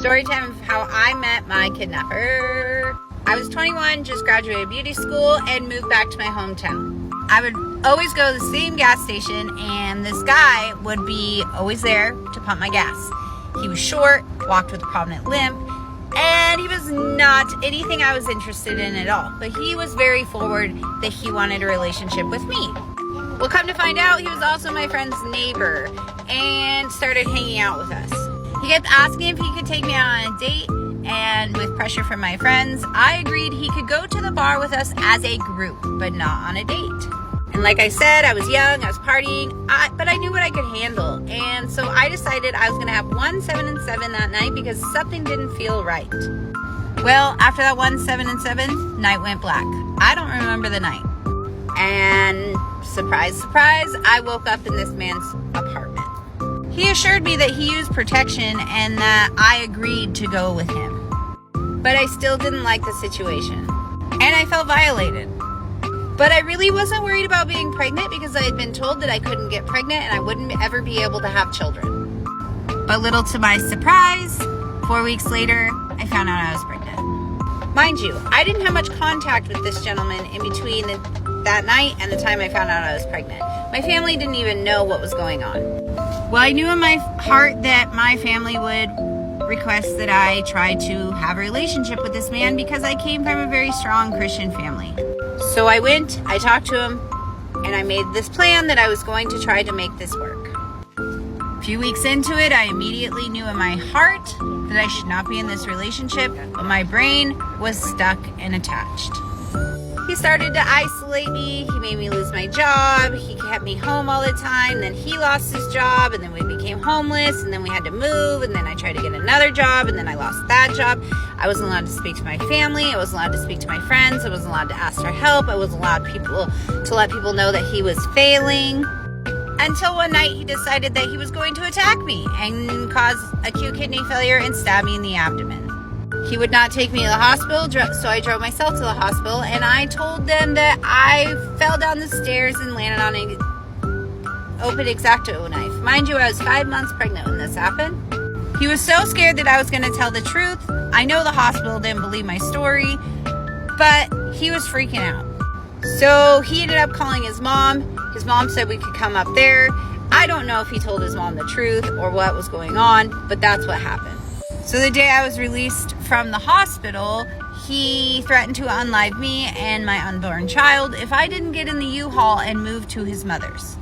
Story time of how I met my kidnapper. I was 21, just graduated beauty school, and moved back to my hometown. I would always go to the same gas station, and this guy would be always there to pump my gas. He was short, walked with a prominent limp, and he was not anything I was interested in at all. But he was very forward that he wanted a relationship with me. Well, come to find out, he was also my friend's neighbor and started hanging out with us. He kept asking if he could take me out on a date, and with pressure from my friends, I agreed he could go to the bar with us as a group, but not on a date. And like I said, I was young, I was partying, but I knew what I could handle. And so I decided I was gonna have 1, 7, and 7 that night because something didn't feel right. Well, after that 1, 7, and 7, night went black. I don't remember the night. And surprise, surprise, I woke up in this man's apartment. He assured me that he used protection and that I agreed to go with him. But I still didn't like the situation. And I felt violated. But I really wasn't worried about being pregnant because I had been told that I couldn't get pregnant and I wouldn't ever be able to have children. But little to my surprise, 4 weeks later, I found out I was pregnant. Mind you, I didn't have much contact with this gentleman in between that night and the time I found out I was pregnant. My family didn't even know what was going on. Well, I knew in my heart that my family would request that I try to have a relationship with this man because I came from a very strong Christian family. So I went, I talked to him, and I made this plan that I was going to try to make this work. A few weeks into it, I immediately knew in my heart that I should not be in this relationship, but my brain was stuck and attached. He started to isolate me, he made me lose my job, he kept me home all the time, then he lost his job, and then we became homeless, and then we had to move, and then I tried to get another job, and then I lost that job. I wasn't allowed to speak to my family, I wasn't allowed to speak to my friends, I wasn't allowed to ask for help, I wasn't allowed to let people know that he was failing. Until one night he decided that he was going to attack me and cause acute kidney failure and stab me in the abdomen. He would not take me to the hospital, so I drove myself to the hospital, and I told them that I fell down the stairs and landed on an open X-Acto knife. Mind you, I was 5 months pregnant when this happened. He was so scared that I was going to tell the truth. I know the hospital didn't believe my story, but he was freaking out. So he ended up calling his mom. His mom said we could come up there. I don't know if he told his mom the truth or what was going on, but that's what happened. So the day I was released from the hospital, he threatened to unalive me and my unborn child if I didn't get in the U-Haul and move to his mother's.